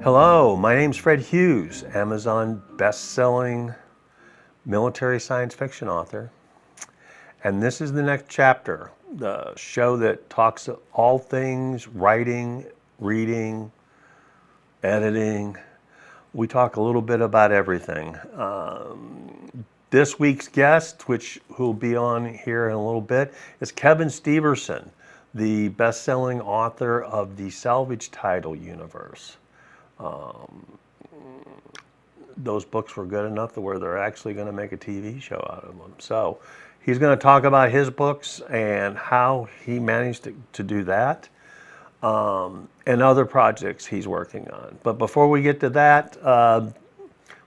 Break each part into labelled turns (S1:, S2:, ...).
S1: Hello, my name's Fred Hughes, Amazon best-selling military science fiction author. And this is the next chapter, the show that talks all things writing, reading, editing. We talk a little bit about everything. This week's guest, who will be on here in a little bit, is Kevin Steverson, the best-selling author of the Salvage Title universe. Those books were good enough to where they're actually going to make a TV show out of them. So he's going to talk about his books and how he managed to do that, and other projects he's working on. But before we get to that,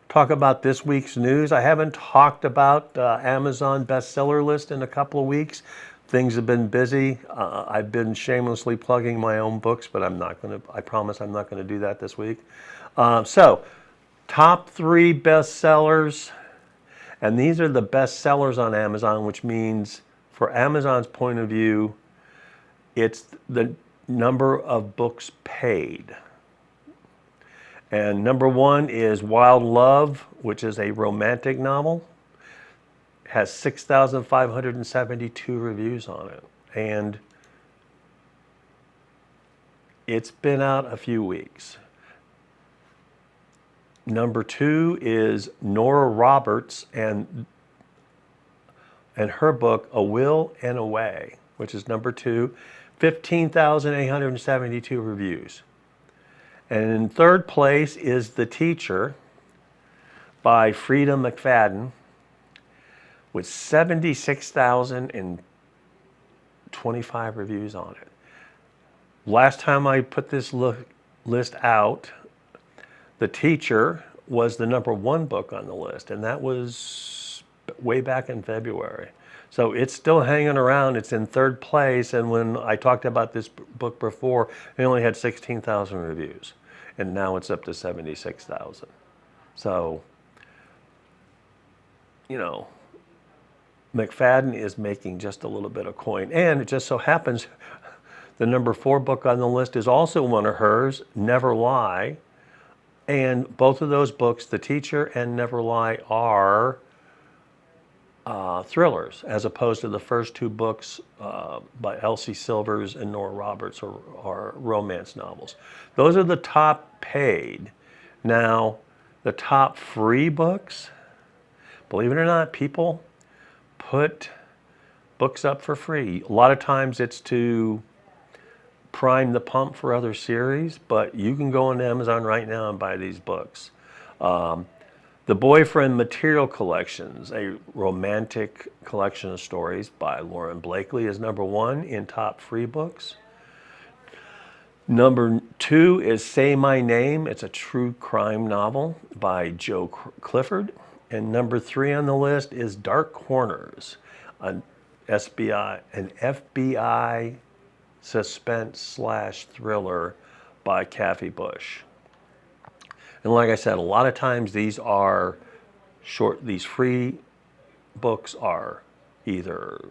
S1: talk about this week's news. I haven't talked about Amazon bestseller list in a couple of weeks. Things have been busy. I've been shamelessly plugging my own books, but I promise I'm not going to do that this week. So, top 3 bestsellers, and these are the bestsellers on Amazon, which means for Amazon's point of view, it's the number of books paid. And number 1 is Wild Love, which is a romantic novel. Has 6,572 reviews on it, and it's been out a few weeks. Number 2 is Nora Roberts and her book A Will and a Way, which is number 2, 15,872 reviews. And in third place is The Teacher by Freda McFadden, with 76,025 reviews on it. Last time I put this list out, The Teacher was the number 1 book on the list, and that was way back in February. So it's still hanging around. It's in third place, and when I talked about this book before, it only had 16,000 reviews, and now it's up to 76,000. So, you know, McFadden is making just a little bit of coin. And it just so happens the number 4 book on the list is also one of hers, Never Lie. And both of those books, The Teacher and Never Lie, are thrillers, as opposed to the first 2 books by Elsie Silvers and Nora Roberts are romance novels. Those are the top paid. Now, the top free books, believe it or not, people put books up for free. A lot of times it's to prime the pump for other series, but you can go on Amazon right now and buy these books. The Boyfriend Material Collections, a romantic collection of stories by Lauren Blakely, is number 1 in top free books. Number 2 is Say My Name. It's a true crime novel by Joe Clifford. And number 3 on the list is Dark Corners, an FBI suspense/thriller by Kathy Bush. And like I said, a lot of times these are short. These free books are either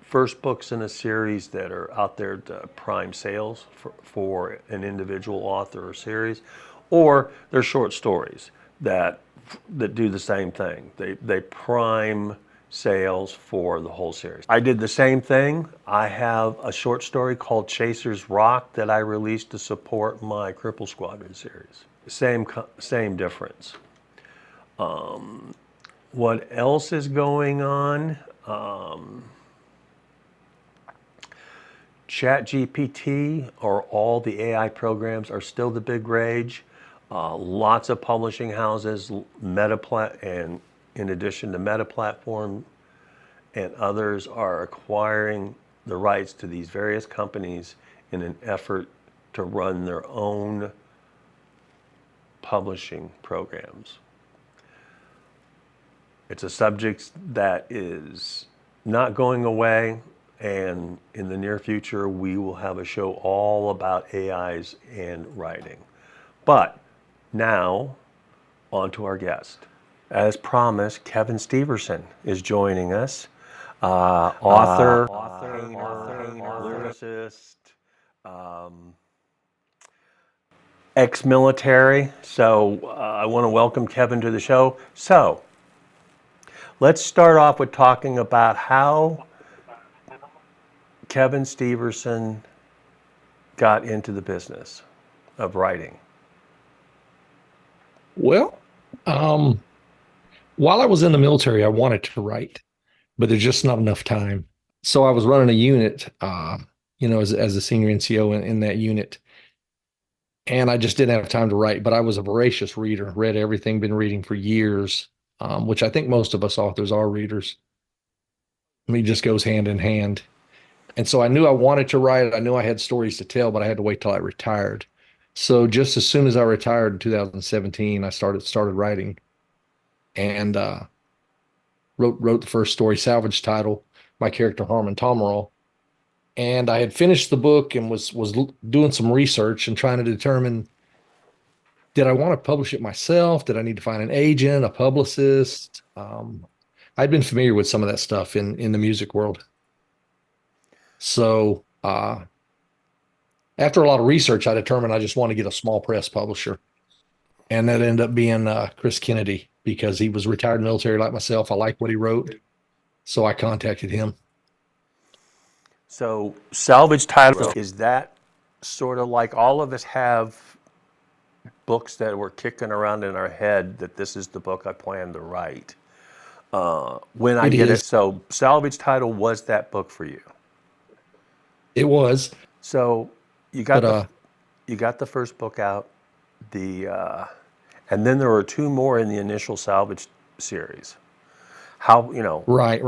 S1: first books in a series that are out there to prime sales for an individual author or series, or they're short stories that do the same thing. They prime sales for the whole series. I did the same thing. I have a short story called Chasers Rock that I released to support my Cripple Squadron series. Same difference. What else is going on? ChatGPT, or all the AI programs, are still the big rage. Lots of publishing houses, and in addition to Meta Platform and others, are acquiring the rights to these various companies in an effort to run their own publishing programs. It's a subject that is not going away, and in the near future we will have a show all about AIs and writing. But now, on to our guest. As promised, Kevin Steverson is joining us. Author, painter, lyricist, ex-military. So I want to welcome Kevin to the show. So let's start off with talking about how Kevin Steverson got into the business of writing.
S2: Well, while I was in the military, I wanted to write, but there's just not enough time. So I was running a unit, as a senior NCO in that unit, and I just didn't have time to write. But I was a voracious reader, read everything, been reading for years, which I think most of us authors are readers. I mean, it just goes hand in hand. And so I knew I wanted to write. I knew I had stories to tell, but I had to wait till I retired. So just as soon as I retired in 2017, I started writing and wrote the first story, Salvage Title, my character Harmon Tomerall. And I had finished the book and was doing some research and trying to determine, did I want to publish it myself? Did I need to find an agent, a publicist? I'd been familiar with some of that stuff in the music world. So after a lot of research, I determined I just want to get a small press publisher. And that ended up being Chris Kennedy, because he was retired military like myself. I liked what he wrote. So I contacted him.
S1: So Salvage Title, is that sort of like all of us have books that were kicking around in our head that this is the book I plan to write when I get it. So Salvage Title was that book for you.
S2: It was.
S1: So you got you got the first book out, and then there were two more in the initial Salvage series. How,
S2: Right.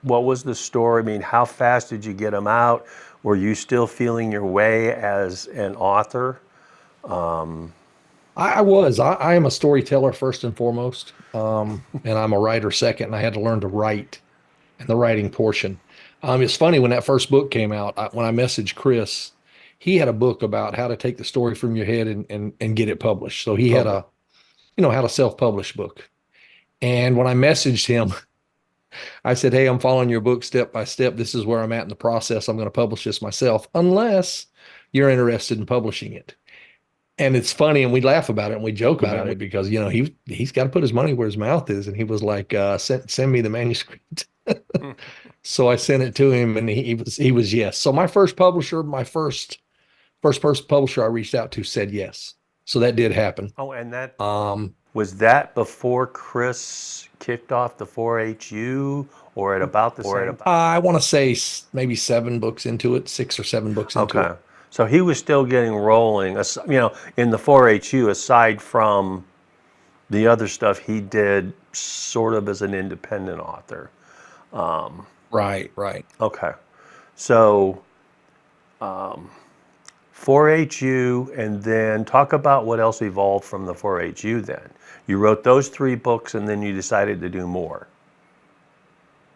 S1: what was the story? I mean, how fast did you get them out? Were you still feeling your way as an author?
S2: I was. I am a storyteller first and foremost, and I'm a writer second. And I had to learn to write, and the writing portion. It's funny, when that first book came out, when I messaged Chris, he had a book about how to take the story from your head and get it published. So he had had a self-published book. And when I messaged him, I said, "Hey, I'm following your book step by step. This is where I'm at in the process. I'm going to publish this myself, unless you're interested in publishing it." And it's funny, and we laugh about it and we joke about it, because he's got to put his money where his mouth is, and he was like, "Send me the manuscript." So I sent it to him, and he was yes. So my first publisher, my first person publisher I reached out to, said yes. So that did happen.
S1: Oh, and that was that before Chris kicked off the 4HU, or at about the same time?
S2: I want to say maybe 7 books into it, 6 or 7 books into it.
S1: Okay. So he was still getting rolling, in the 4HU, aside from the other stuff he did sort of as an independent author.
S2: Right.
S1: Okay. So 4HU, and then talk about what else evolved from the 4HU then. You wrote those 3 books, and then you decided to do more.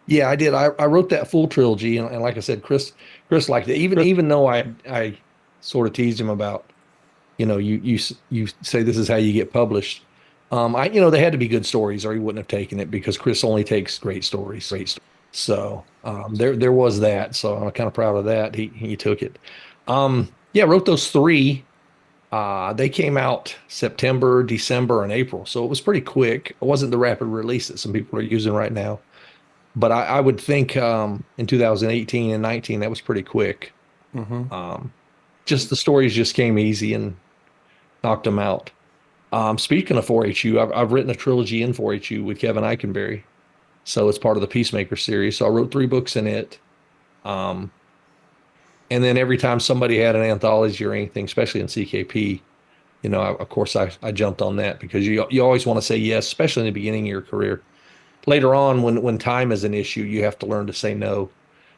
S2: Yeah, I did. I wrote that full trilogy, and like I said, Chris liked it. Even though I sort of teased him about, you say this is how you get published. They had to be good stories, or he wouldn't have taken it, because Chris only takes great stories. So there was that. So I'm kind of proud of that. He took it. Yeah, I wrote those 3. They came out September, December, and April, so it was pretty quick. It wasn't the rapid release that some people are using right now. But I would think in 2018 and 19, that was pretty quick. Just the stories just came easy and knocked them out. Speaking of 4HU, I've written a trilogy in 4HU with Kevin Eikenberry. So it's part of the Peacemaker series. So I wrote 3 books in it. And then every time somebody had an anthology or anything, especially in CKP, of course I jumped on that, because you always want to say yes, especially in the beginning of your career. Later on, when time is an issue, you have to learn to say no.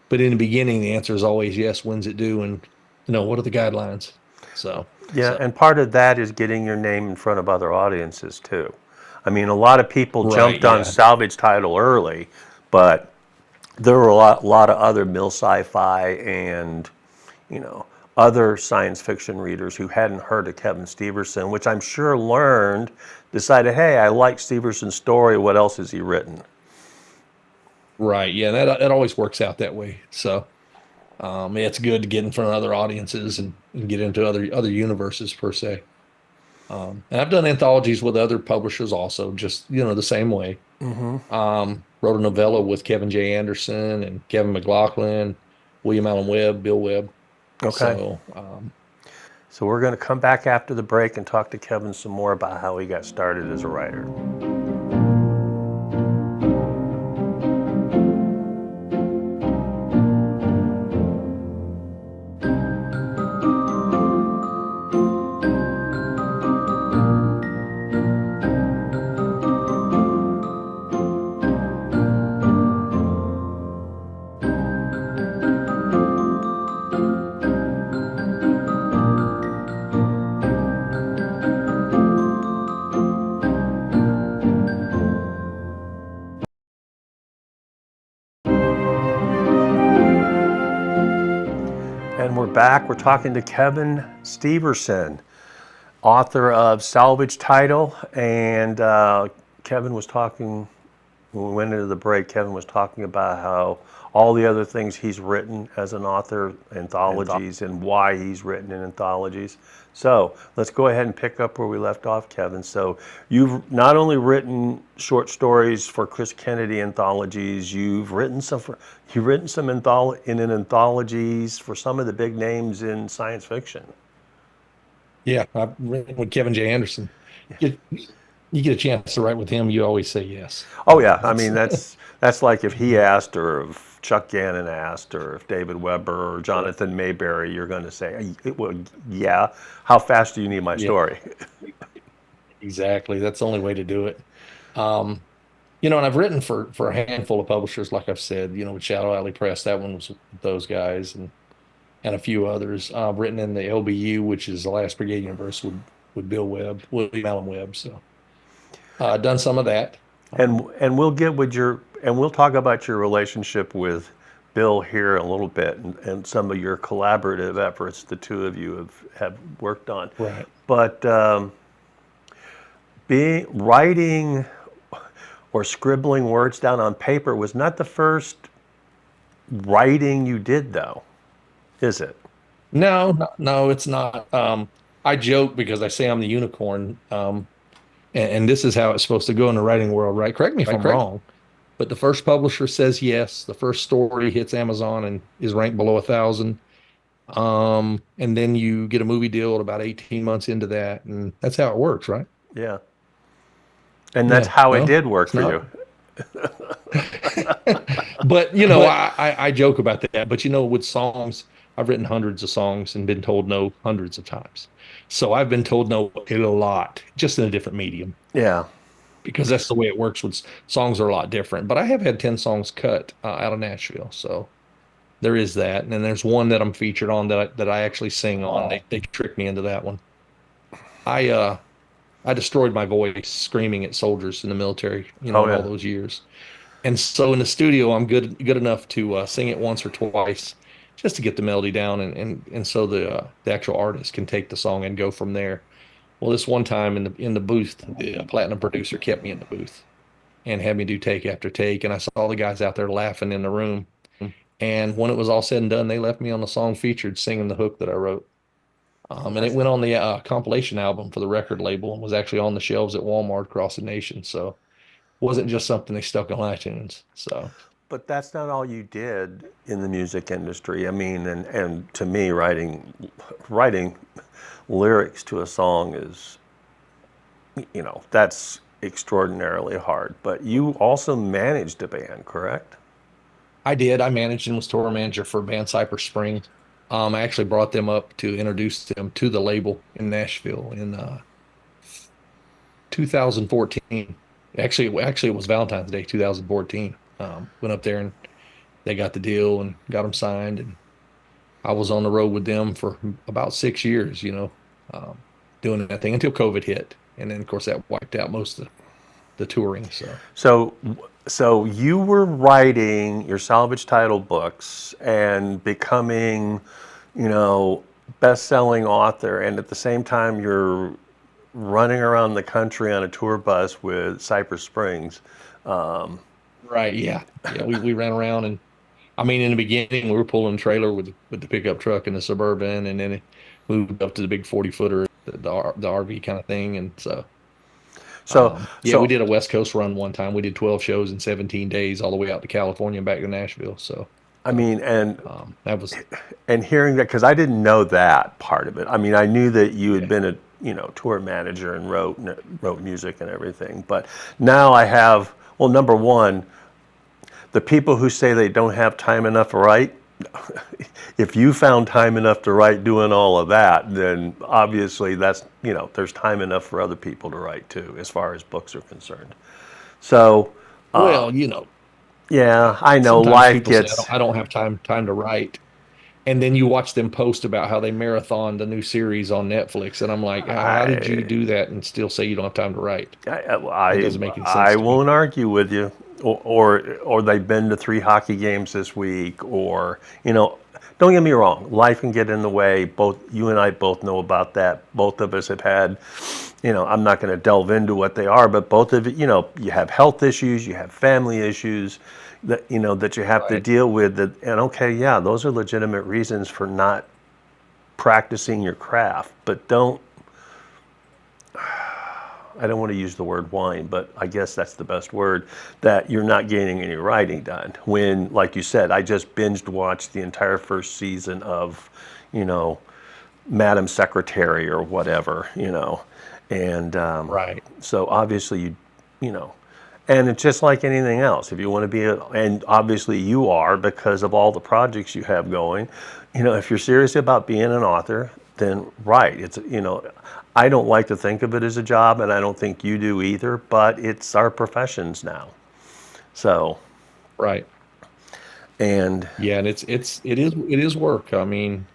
S2: But in the beginning, the answer is always yes. When's it due? And what are the guidelines?
S1: Yeah, and part of that is getting your name in front of other audiences too. I mean, a lot of people jumped on Salvage Title early, but there were a lot of other mill sci-fi and other science fiction readers who hadn't heard of Kevin Steverson, which I'm sure decided, hey, I like Steverson's story. What else has he written?
S2: Right. Yeah, that always works out that way. So It's good to get in front of other audiences and get into other universes per se. And I've done anthologies with other publishers also, just the same way.
S1: Mm-hmm.
S2: Wrote a novella with Kevin J. Anderson and Kevin McLaughlin, William Allen Webb, Bill Webb.
S1: Okay.
S2: So
S1: So we're going to come back after the break and talk to Kevin some more about how he got started as a writer. And we're back. We're talking to Kevin Steverson, author of Salvage Title. And Kevin was talking, when we went into the break, Kevin was talking about how all the other things he's written as an author, anthologies, and why he's written in anthologies. So let's go ahead and pick up where we left off, Kevin. So you've not only written short stories for Chris Kennedy anthologies, you've written some in anthologies for some of the big names in science fiction.
S2: yeah, I've written with Kevin J. Anderson. You get a chance to write with him, you always say yes.
S1: Oh yeah, I mean that's like if he asked, or if Chuck Gannon asked, or if David Weber or Jonathan Mayberry, you're going to say, well, yeah. How fast do you need my
S2: Yeah,
S1: story?
S2: exactly. That's the only way to do it. Um, and I've written for a handful of publishers, like I've said, with Shadow Alley Press, that one was with those guys and a few others. I've written in the LBU, which is the Last Brigade Universe with Bill Webb, William Allen Webb. So done some of that.
S1: And we'll talk about your relationship with Bill here in a little bit, and some of your collaborative efforts the two of you have worked on.
S2: Right.
S1: But being writing or scribbling words down on paper was not the first writing you did, though, is it?
S2: No, it's not. I joke because I say I'm the unicorn. And this is how it's supposed to go in the writing world, right? Correct me if I'm wrong, but the first publisher says yes, the first story hits Amazon and is ranked below 1,000. And then you get a movie deal at about 18 months into that, and that's how it works, right?
S1: Yeah. And that's
S2: Yeah,
S1: how it
S2: no,
S1: did work
S2: it's
S1: for
S2: not.
S1: you.
S2: But
S1: But
S2: I joke about that. But with songs, I've written hundreds of songs and been told no hundreds of times. So I've been told no a lot, just in a different medium,
S1: yeah.
S2: because that's the way it works. With songs are a lot different. But I have had 10 songs cut out of Nashville, so there is that. And then there's one that I'm featured on that I actually sing on. They tricked me into that one. I I destroyed my voice screaming at soldiers in the military,
S1: Oh
S2: in all
S1: yeah.
S2: those years. And so in the studio, I'm good enough to sing it once or twice just to get the melody down, and so the actual artist can take the song and go from there. Well, this one time in the booth, the platinum producer kept me in the booth and had me do take after take, and I saw the guys out there laughing in the room. And when it was all said and done, they left me on the song featured singing the hook that I wrote.
S1: Well,
S2: And it
S1: that's
S2: went on the compilation album for the record label and was actually on the shelves at Walmart across the nation. So it wasn't just something they stuck on iTunes. So
S1: But that's not all you did in the music industry. I mean, and to me, writing lyrics to a song is, that's extraordinarily hard. But you also managed a band, correct?
S2: I did. I managed and was tour manager for band Cypress Spring. I actually brought them up to introduce them to the label in Nashville in 2014. Actually, it was Valentine's Day 2014. Went up there and they got the deal and got them signed, and I was on the road with them for about 6 years, um, doing that thing until COVID hit, and then of course that wiped out most of the touring. So
S1: So, so you were writing your salvage title books and becoming, you know, best-selling author, and at the same time you're running around the country on a tour bus with Cypress Springs. Um,
S2: right, yeah, we ran around, and I mean, in the beginning, we were pulling a trailer with the pickup truck and the Suburban, and then it moved up to the big 40-footer, the RV kind of thing. And so,
S1: So,
S2: yeah, we
S1: so
S2: did a West Coast run one time. We did 12 shows in 17 days, all the way out to California and back to Nashville. So,
S1: I mean, and
S2: that was,
S1: hearing that, because I didn't know that part of it. I mean, I knew that you had
S2: yeah,
S1: been a tour manager and wrote music and everything, but now I have. Well, number one, the people who say they don't have time enough to write, if you found time enough to write doing all of that, then obviously that's, there's time enough for other people to write too, as far as books are concerned. So,
S2: well,
S1: yeah, I know
S2: sometimes
S1: life
S2: people say,
S1: gets,
S2: I don't have time to write. And then you watch them post about how they marathon the new series on Netflix. And I'm like, how did you
S1: I,
S2: do that and still say you don't have time to write?
S1: I,
S2: That
S1: I,
S2: doesn't make any sense
S1: I
S2: to me.
S1: won't argue with you. Or they've been to 3 hockey games this week, or, don't get me wrong, life can get in the way. Both you and I both know about that. Both of us have had, I'm not going to delve into what they are, but both of you, you have health issues, you have family issues that, that you have to
S2: Right.
S1: deal with. And okay, yeah, those are legitimate reasons for not practicing your craft, but I don't want to use the word whine, but I guess that's the best word, that you're not getting any writing done. When, like you said, I just binged watched the entire first season of, you know, Madam Secretary or whatever, and
S2: Right.
S1: so obviously you know, and it's just like anything else. If you want to be, and obviously you are because of all the projects you have going, if you're serious about being an author, then write. I don't like to think of it as a job, and I don't think you do either, but it's our professions now. So,
S2: Right.
S1: and
S2: Yeah. And it is work. I mean,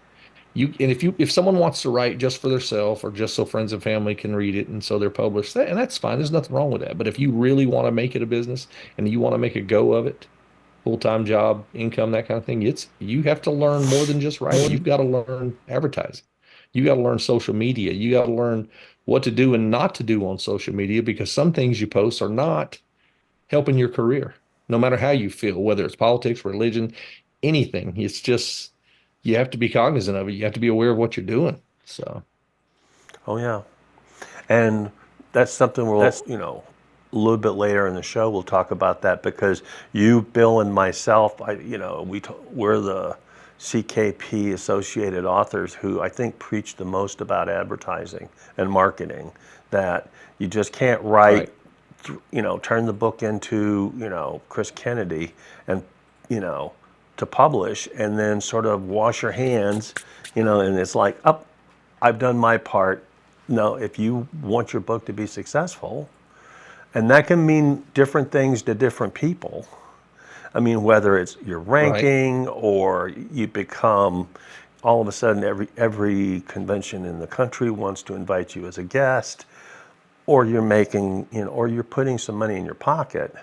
S2: if someone wants to write just for themselves or just so friends and family can read it and so they're published, and that's fine. There's nothing wrong with that. But if you really want to make it a business and you want to make a go of it, full-time job, income, that kind of thing, you have to learn more than just writing. You've got to learn advertising. You got to learn social media. You got to learn what to do and not to do on social media because some things you post are not helping your career, no matter how you feel, whether it's politics, religion, anything. It's just you have to be cognizant of it. You have to be aware of what you're doing. So
S1: oh yeah, and that's something we'll, a little bit later in the show we'll talk about that because you, Bill, and myself, we're the CKP associated authors who I think preach the most about advertising and marketing. That you just can't write,
S2: right,
S1: turn the book into, Chris Kennedy and, you know, to publish and then sort of wash your hands, and it's like, oh, I've done my part. No, if you want your book to be successful, and that can mean different things to different people. I mean, whether it's your
S2: right,
S1: ranking or you become, all of a sudden every convention in the country wants to invite you as a guest, or you're making, or you're putting some money in your pocket.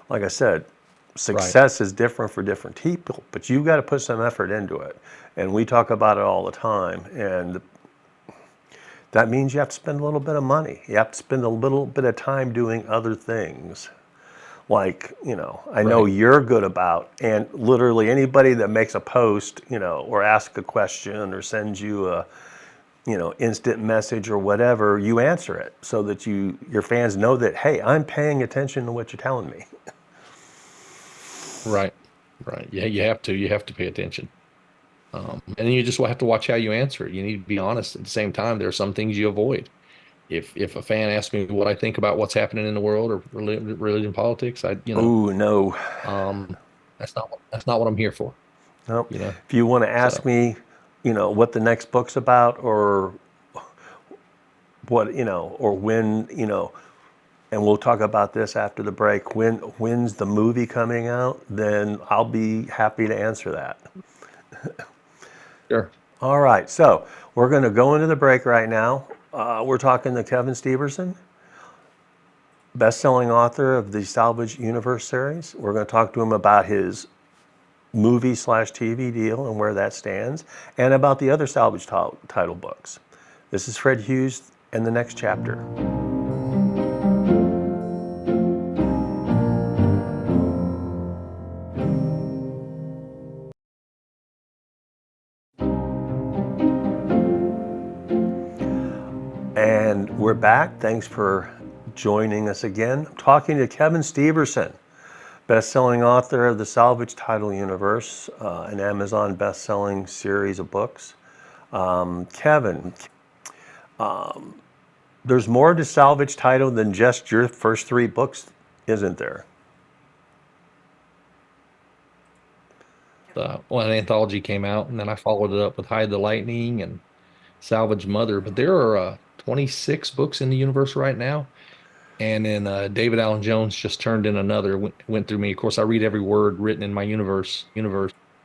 S1: Like I said,
S2: right,
S1: success is different for different people, but you've got to put some effort into it. And we talk about it all the time. And that means you have to spend a little bit of money. You have to spend a little bit of time doing other things. Like, I know
S2: right.
S1: you're good about, and literally anybody that makes a post, or asks a question or sends you a, instant message or whatever, you answer it so that your fans know that, hey, I'm paying attention to what you're telling me.
S2: Right. Right. Yeah, you have to pay attention. And then you just have to watch how you answer it. You need to be honest. At the same time, there are some things you avoid. If a fan asks me what I think about what's happening in the world or religion, politics,
S1: Oh, no.
S2: um, that's not what I'm here for.
S1: No.
S2: You know.
S1: If you want to ask
S2: So
S1: me, what the next book's about or what, or when, and we'll talk about this after the break, when's the movie coming out, then I'll be happy to answer that.
S2: sure.
S1: All right, so we're going to go into the break right now. We're talking to Kevin Steverson, best-selling author of the Salvage Universe series. We're going to talk to him about his movie/TV deal and where that stands, and about the other Salvage title books. This is Fred Hughes and the next chapter. we're back. Thanks for joining us again. I'm talking to Kevin Steverson, best-selling author of the Salvage Title universe, an Amazon best-selling series of books. Kevin, there's more to Salvage Title than just your first 3 books, isn't there?
S2: An anthology came out, and then I followed it up with Hide the Lightning and Salvage Mother. But there are 26 books in the universe right now. And then David Allen Jones just turned in another, went through me. Of course, I read every word written in my universe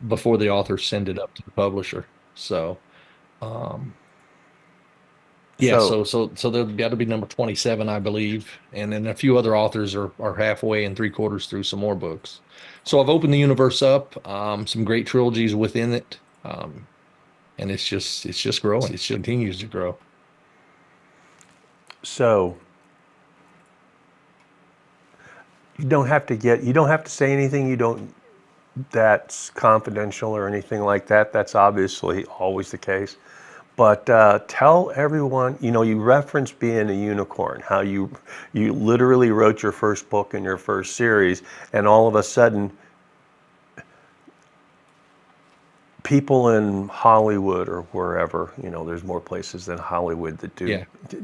S2: before the authors send it up to the publisher. So, yeah, so there'll got to be number 27, I believe. And then a few other authors are halfway and 3/4 through some more books. So I've opened the universe up, some great trilogies within it. And it's just growing. It continues to grow.
S1: So you don't have to say anything that's confidential or anything like that. That's obviously always the case. But tell everyone, you referenced being a unicorn, how you literally wrote your first book in your first series, and all of a sudden people in Hollywood or wherever, there's more places than Hollywood that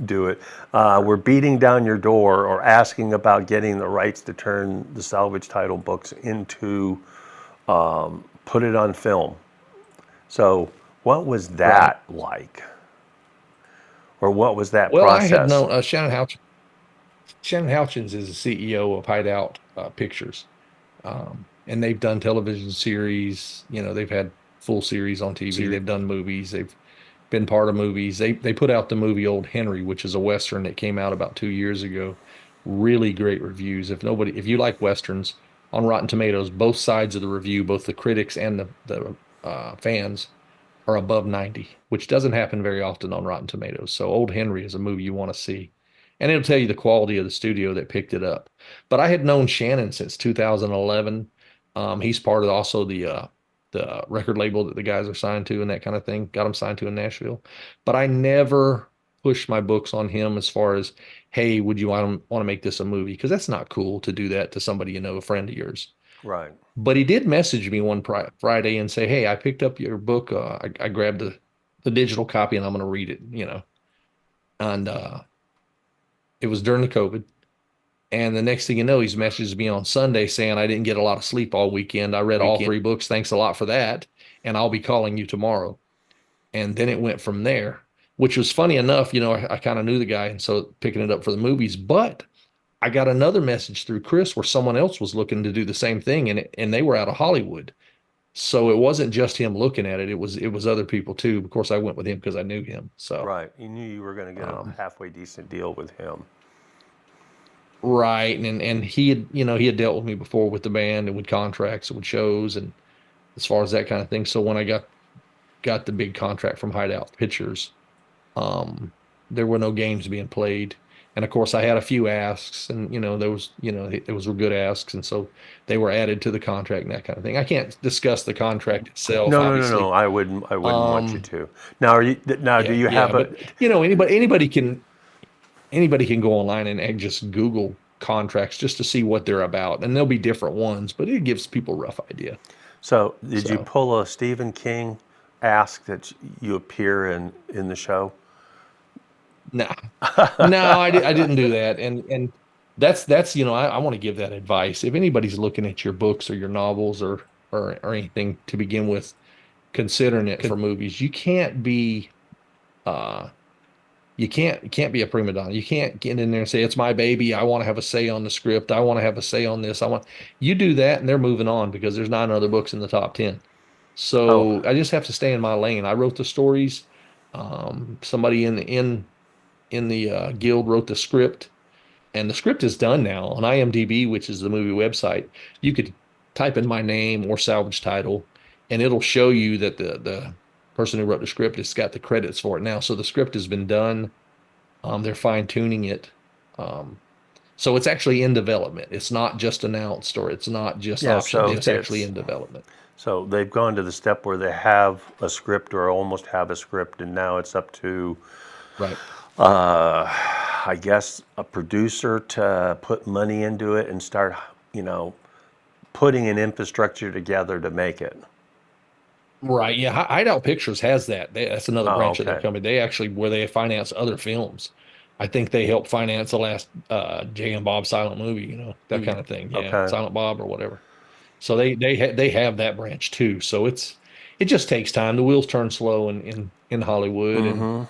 S1: do it, were beating down your door or asking about getting the rights to turn the Salvage Title books into, put it on film. So what was that like? Or what was that process?
S2: I had known Shannon Houchins. Shannon Houchins is the CEO of Hideout Pictures. And they've done television series. They've had full series on TV. They've done movies. They've been part of movies. They put out the movie Old Henry, which is a Western that came out about 2 years ago. Really great reviews. If you like Westerns, on Rotten Tomatoes, both sides of the review, both the critics and the fans, are above 90, which doesn't happen very often on Rotten Tomatoes. So Old Henry is a movie you want to see. And it'll tell you the quality of the studio that picked it up. But I had known Shannon since 2011. He's part of also the record label that the guys are signed to and that kind of thing. Got them signed to in Nashville. But I never pushed my books on him as far as, hey, would you want to make this a movie? Because that's not cool to do that to somebody, a friend of yours.
S1: Right.
S2: But he did message me one Friday and say, hey, I picked up your book. I grabbed the digital copy and I'm going to read it, And it was during the COVID. And the next thing you know, he's messaged me on Sunday saying, I didn't get a lot of sleep all weekend. I read all 3 books. Thanks a lot for that. And I'll be calling you tomorrow. And then it went from there, which was funny enough. I kind of knew the guy. And so picking it up for the movies. But I got another message through Chris where someone else was looking to do the same thing. And they were out of Hollywood. So it wasn't just him looking at it. It was other people too. Of course, I went with him because I knew him. So
S1: right. You knew you were going to get a halfway decent deal with him.
S2: Right. And he had dealt with me before with the band and with contracts and with shows and as far as that kind of thing. So when I got the big contract from Hideout Pictures, there were no games being played. And of course I had a few asks and, those were good asks. And so they were added to the contract and that kind of thing. I can't discuss the contract itself.
S1: No. I wouldn't want you to. Now, do you have
S2: anybody can go online and just Google contracts just to see what they're about, and there'll be different ones, but it gives people a rough idea.
S1: So did you pull a Stephen King ask that you appear in the show?
S2: No, I didn't do that. And that's I want to give that advice. If anybody's looking at your books or your novels or anything to begin with, considering it for movies, you can't be you can't be a prima donna. You can't get in there and say, it's my baby. I want to have a say on the script. I want to have a say on this. You do that and they're moving on because there's 9 other books in the top 10. So I just have to stay in my lane. I wrote the stories. Somebody in the guild wrote the script, and the script is done now on IMDb, which is the movie website. You could type in my name or Salvage Title, and it'll show you that the person who wrote the script has got the credits for it now. So the script has been done. They're fine tuning it. So it's actually in development. It's not just announced or it's not just optioned. So it's actually in development.
S1: So they've gone to the step where they have a script or almost have a script, and now it's up to I guess, a producer to put money into it and start, you know, putting an infrastructure together to make it.
S2: Right. Yeah. Hideout Pictures has that. That's another
S1: Oh,
S2: branch of their
S1: okay.
S2: company. They actually, where they finance other films. I think they helped finance the last Jay and Bob silent movie, that kind of thing. Yeah.
S1: Okay.
S2: Silent Bob or whatever. So they have that branch too. So it just takes time. The wheels turn slow in Hollywood and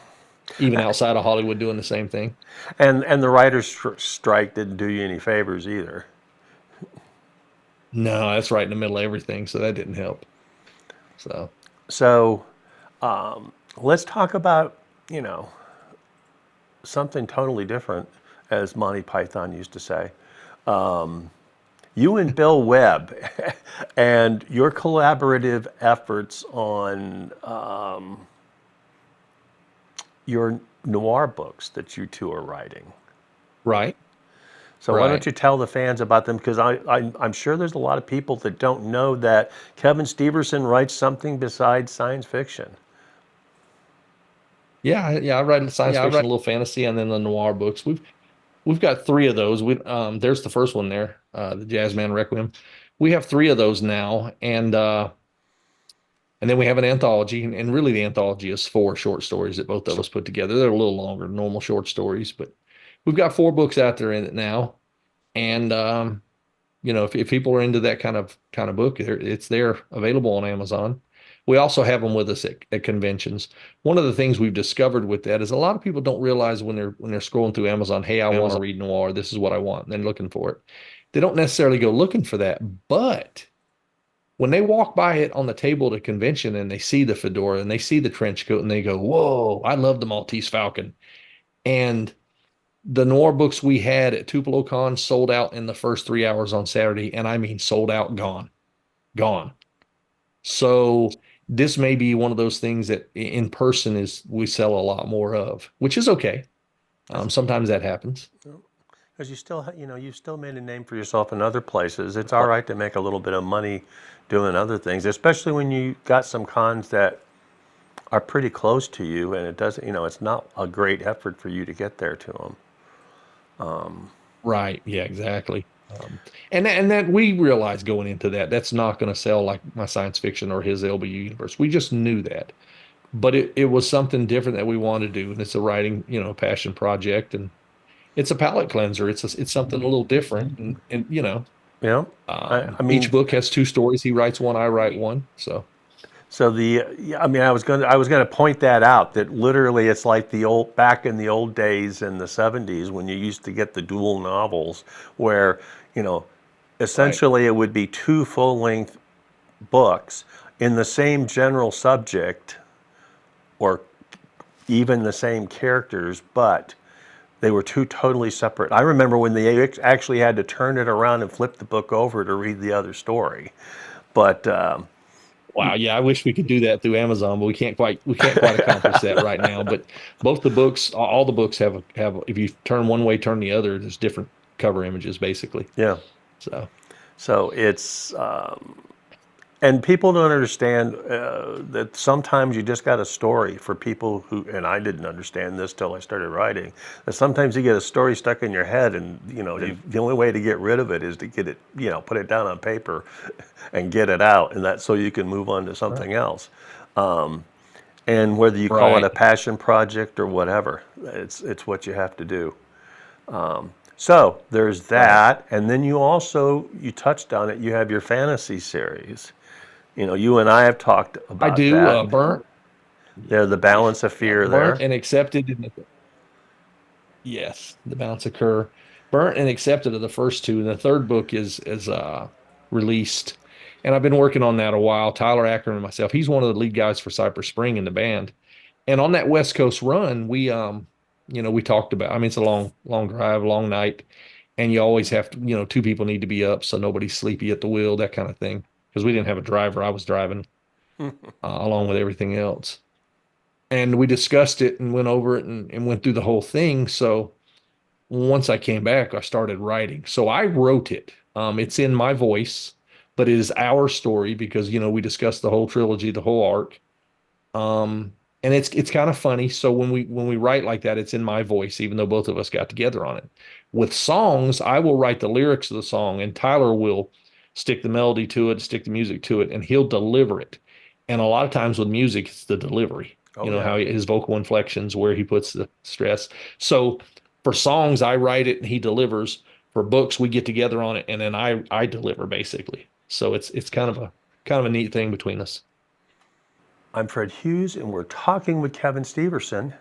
S2: even outside of Hollywood doing the same thing.
S1: And the writers' strike didn't do you any favors either.
S2: No, that's right in the middle of everything. So that didn't help. So
S1: So let's talk about, you know, something totally different, as Monty Python used to say. You and Bill Webb and your collaborative efforts on your noir books that you two are writing.
S2: right,
S1: So why don't
S2: right.
S1: you tell the fans about them? Because I'm sure there's a lot of people that don't know that Kevin Steverson writes something besides science fiction.
S2: Yeah, yeah. I write science fiction, a little fantasy, and then the noir books. We've got three of those. There's the first one there, the Jazzman Requiem. We have three of those now, and then we have an anthology, and really the anthology is four short stories that both of us put together. They're a little longer than normal short stories, but we've got four books out there in it now. And if people are into that kind of book, it's there available on Amazon. We also have them with us at conventions. One of the things we've discovered with that is a lot of people don't realize when they're scrolling through Amazon, hey, I want to read noir. This is what I want, and then looking for it. They don't necessarily go looking for that, but when they walk by it on the table at a convention and they see the fedora and they see the trench coat and they go, "Whoa, I love the Maltese Falcon." And the noir books we had at Tupelo Con sold out in the first 3 hours on Saturday, and I mean sold out, gone, gone. So this may be one of those things that in person is we sell a lot more of, which is okay. Sometimes that happens.
S1: Because you still, you know, you've still made a name for yourself in other places. It's all right to make a little bit of money doing other things, especially when you got some cons that are pretty close to you, and it doesn't, you know, it's not a great effort for you to get there to them.
S2: Right. Yeah, exactly. And that we realized going into that, that's not going to sell like my science fiction or his LBU universe. We just knew that. But it was something different that we wanted to do. And it's a writing, passion project. And it's a palate cleanser. It's something a little different. And
S1: You know, I
S2: each
S1: mean,
S2: book has two stories. He writes one, I write one. So
S1: so yeah, I mean, I was gonna point that out, that literally it's like the old, back in the old days in the 70s when you used to get the dual novels where, you know,
S2: right.
S1: essentially it would be two full-length books in the same general subject or even the same characters, but they were two totally separate. I remember when they actually had to turn it around and flip the book over to read the other story. But
S2: Wow, yeah, I wish we could do that through Amazon, but we can't quite accomplish that right now. But both the books, all the books have if you turn one way, turn the other, there's different cover images basically.
S1: yeah,
S2: So
S1: so it's and people don't understand that sometimes you just got a story for people who, and I didn't understand this till I started writing, that sometimes you get a story stuck in your head, and you know the only way to get rid of it is to get it, you know, put it down on paper and get it out, and that's so you can move on to
S2: right,
S1: something else. And whether you call it a
S2: right,
S1: passion project or whatever, it's what you have to do. So there's
S2: right.
S1: that, and then you touched on it. You have your fantasy series. You know, you and I have talked
S2: I
S1: about
S2: do.
S1: that.
S2: Burnt,
S1: There's the balance of
S2: yeah,
S1: fear
S2: burnt
S1: there.
S2: and accepted. Yes, the bounce occur. Burnt and accepted are the first two, and the third book is released. And I've been working on that a while. Tyler Ackerman and myself. He's one of the lead guys for Cypress Spring in the band. And on that West Coast run, we talked about. I mean, it's a long, long drive, long night, and you always have to, two people need to be up so nobody's sleepy at the wheel, that kind of thing. Because we didn't have a driver, I was driving along with everything else. And we discussed it and went over it and went through the whole thing. So once I came back, I started writing. So I wrote it. It's in my voice, but it is our story because we discussed the whole trilogy, the whole arc. Um, and it's kind of funny. So when we write like that, it's in my voice, even though both of us got together on it. With songs, I will write the lyrics of the song, and Tyler will stick the melody to it, stick the music to it, and he'll deliver it. And a lot of times with music, it's the delivery.
S1: Oh
S2: You know
S1: yeah.
S2: how his vocal inflections, where he puts the stress. So for songs, I write it and he delivers. For books, we get together on it, and then I deliver basically. So it's kind of a neat thing between us.
S1: I'm Fred Hughes, and we're talking with Kevin Steverson.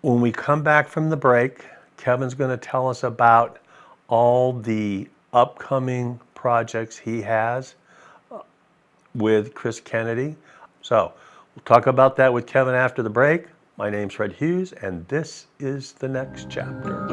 S1: When we come back from the break, Kevin's going to tell us about all the upcoming projects he has with Chris Kennedy. So we'll talk about that with Kevin after the break. My name's Fred Hughes, and this is the next chapter.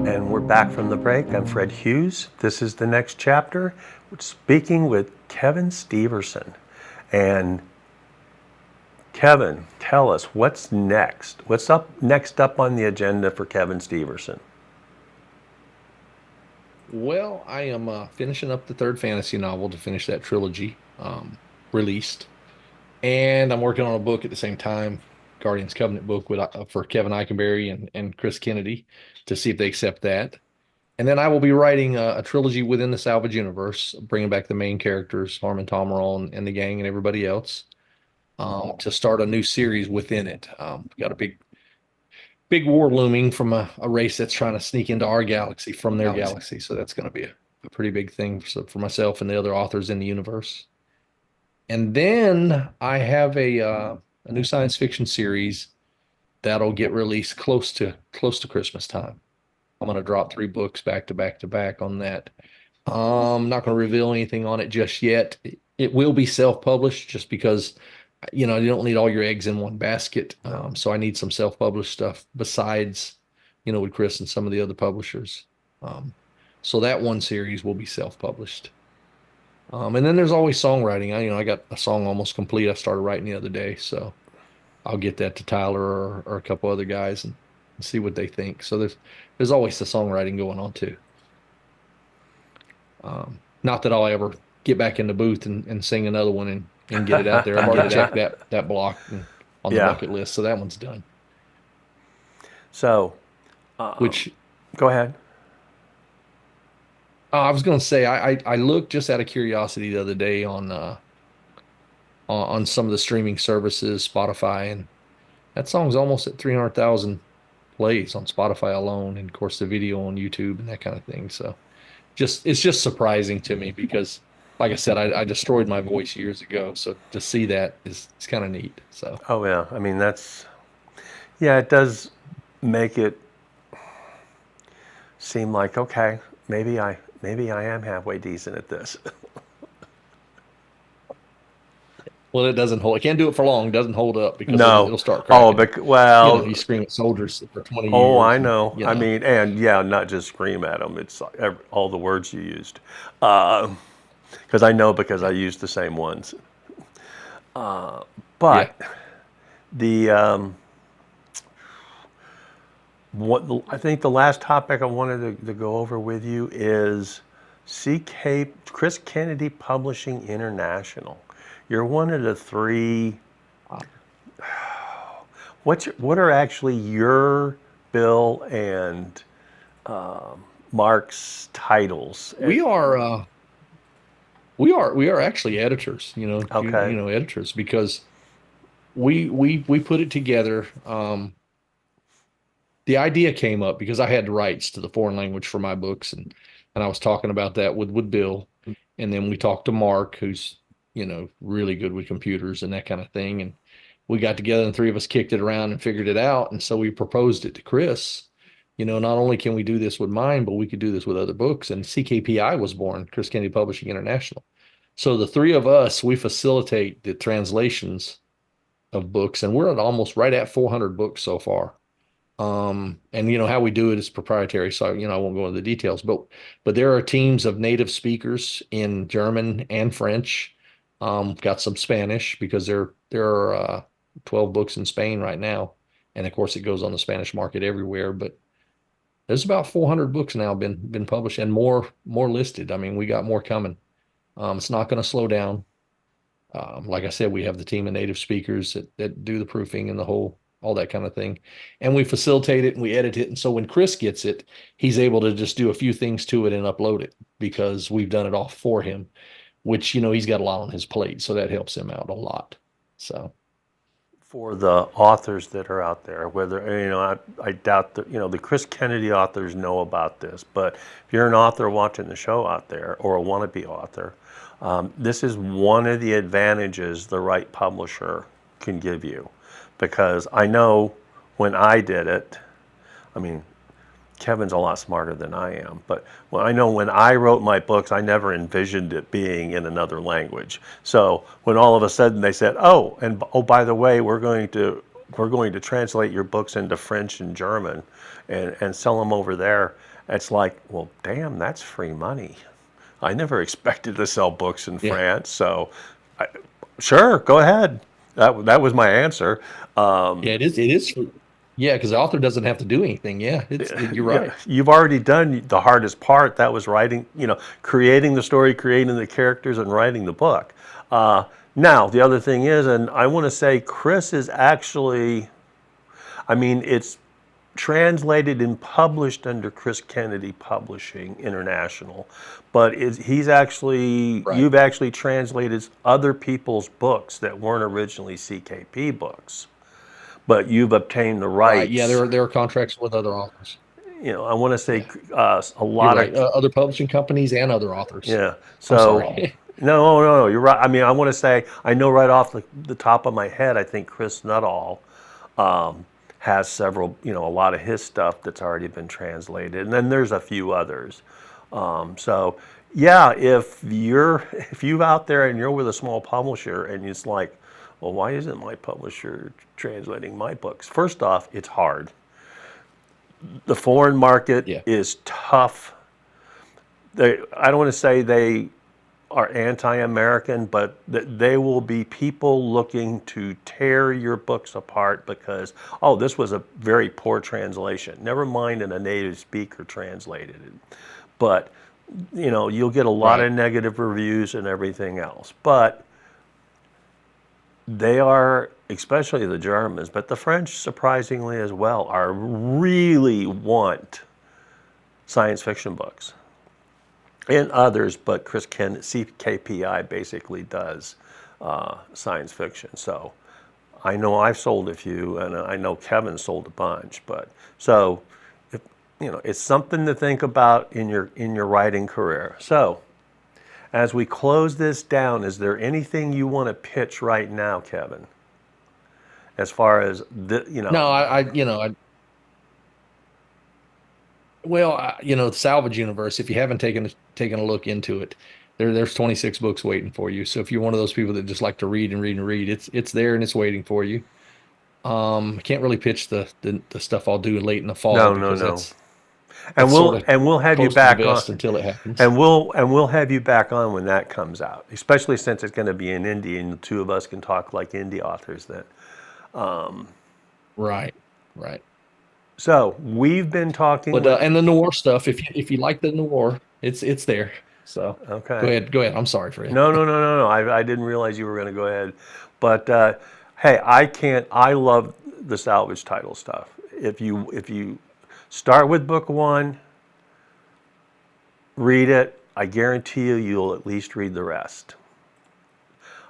S1: And we're back from the break. I'm Fred Hughes. This is the next chapter. We're speaking with Kevin Steverson. And Kevin, tell us what's next. What's next up on the agenda for Kevin Steverson?
S2: Well, I am finishing up the third fantasy novel to finish that trilogy released, and I'm working on a book at the same time, Guardians Covenant book with for Kevin Eikenberry and Chris Kennedy to see if they accept that. And then I will be writing a trilogy within the Salvage universe, bringing back the main characters, Harmon Tomarol and the gang and everybody else, to start a new series within it. Got a big war looming from a race that's trying to sneak into our galaxy from their galaxy. So that's going to be a pretty big thing for myself and the other authors in the universe. And then I have a new science fiction series that'll get released close to Christmas time. I'm going to drop 3 books back to back to back on that. I'm not going to reveal anything on it just yet. It will be self-published just because, you know, you don't need all your eggs in one basket. So I need some self-published stuff besides, you know, with Chris and some of the other publishers. Um, so that one series will be self-published. And then there's always songwriting. I got a song almost complete. I started writing the other day, so I'll get that to Tyler or a couple other guys and see what they think. So there's always the songwriting going on too. Not that I'll ever get back in the booth and sing another one and get it out there. I've already checked that block on the
S1: Yeah.
S2: bucket list, so that one's done.
S1: So,
S2: Which
S1: go ahead.
S2: I was going to say, I looked just out of curiosity the other day on some of the streaming services, Spotify, and that song's almost at 300,000 plays on Spotify alone, and of course the video on YouTube and that kind of thing. So it's just surprising to me because, like I said, I destroyed my voice years ago. So to see that is it's kind of neat. So
S1: Oh yeah. I mean, yeah, it does make it seem like, okay, maybe I am halfway decent at this.
S2: well, it doesn't hold. I can't do it for long. It doesn't hold up because
S1: No.
S2: it'll start
S1: Oh,
S2: cracking. You know,
S1: well,
S2: you scream at soldiers for 20
S1: oh, I
S2: years, and
S1: know.
S2: you
S1: I
S2: know.
S1: mean, and yeah, not just scream at them. It's like all the words you used. Because I know because I used the same ones.
S2: Yeah.
S1: But the I think the last topic I wanted to go over with you is CK Chris Kennedy Publishing International. You're one of the three. What are actually your Bill and Mark's titles?
S2: We are we are actually editors,
S1: Okay.
S2: editors because we put it together. The idea came up because I had the rights to the foreign language for my books, and I was talking about that with Bill, and then we talked to Mark, who's really good with computers and that kind of thing, and we got together and 3 of us kicked it around and figured it out, and so we proposed it to Chris. Not only can we do this with mine, but we could do this with other books, and CKPI was born, Chris Kennedy Publishing International. So the 3 of us, we facilitate the translations of books, and we're at almost right at 400 books so far. And how we do it is proprietary, so I won't go into the details, but there are teams of native speakers in German and French Got some Spanish because there are 12 books in Spain right now, and of course it goes on the Spanish market everywhere. But there's about 400 books now been published, and more listed. I mean, we got more coming. It's not going to slow down. Like I said, we have the team of native speakers that do the proofing and the whole all that kind of thing, and we facilitate it and we edit it. And so when Chris gets it, he's able to just do a few things to it and upload it because we've done it all for him. Which he's got a lot on his plate, so that helps him out a lot. So
S1: For the authors that are out there, whether, I doubt that, the Chris Kennedy authors know about this, but if you're an author watching the show out there or a wannabe author, this is one of the advantages the right publisher can give you. Because I know when I did it, I mean, Kevin's a lot smarter than I am, but I know when I wrote my books, I never envisioned it being in another language. So when all of a sudden they said, "Oh, and oh, by the way, we're going to translate your books into French and German, and sell them over there," it's like, well, damn, that's free money. I never expected to sell books in
S2: yeah,
S1: France, so sure, go ahead. That was my answer.
S2: yeah, it is. Yeah, because the author doesn't have to do anything. Yeah, you're
S1: Yeah,
S2: right.
S1: you've already done the hardest part. That was writing, creating the story, creating the characters, and writing the book. Now, the other thing is, and I want to say Chris is actually, I mean, it's translated and published under Chris Kennedy Publishing International, but
S2: Right,
S1: you've actually translated other people's books that weren't originally CKP books, but you've obtained the
S2: right. Yeah,
S1: rights.
S2: there are contracts with other authors.
S1: I want to say
S2: Yeah,
S1: a
S2: you're
S1: lot of.
S2: right. Other publishing companies and other authors.
S1: Yeah.
S2: I'm
S1: So,
S2: sorry.
S1: no, you're right. I mean, I want to say, I know right off the top of my head, I think Chris Nuttall has several, a lot of his stuff that's already been translated. And then there's a few others. So, yeah, if you out there and you're with a small publisher and it's like, well, why isn't my publisher translating my books? First off, it's hard. The foreign market
S2: Yeah,
S1: is tough. I don't want to say they are anti-American, but they will be people looking to tear your books apart because, oh, this was a very poor translation. Never mind in a native speaker translated it. But, you'll get a lot
S2: right.
S1: of negative reviews and everything else. But they are, especially the Germans, but the French, surprisingly as well, are really want science fiction books. And others, but Chris CKPI basically does science fiction. So I know I've sold a few, and I know Kevin sold a bunch. But so, if, it's something to think about in your writing career. So as we close this down, is there anything you want to pitch right now, Kevin? As far as
S2: No, well, the Salvage universe. If you haven't taken a look into it, there's 26 books waiting for you. So if you're one of those people that just like to read and read and read, it's there and it's waiting for you. I can't really pitch the stuff I'll do late in the fall
S1: no, no,
S2: because
S1: no.
S2: that's sort of
S1: And we'll have you
S2: close to the
S1: back on.
S2: vest until it happens.
S1: And we'll have you back on when that comes out, especially since it's going to be in indie, and the two of us can talk like indie authors then.
S2: Right, right.
S1: So we've been talking
S2: But
S1: with.
S2: and the noir stuff, if you like the noir, it's there. So
S1: Okay.
S2: go ahead. I'm sorry for you.
S1: No, no, no, no, no. I didn't realize you were going to go ahead, but hey, I can't. I love the salvage title stuff. If you start with book one, read it. I guarantee you'll at least read the rest.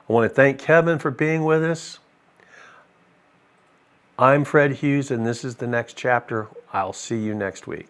S1: I want to thank Kevin for being with us. I'm Fred Hughes, and this is the next chapter. I'll see you next week.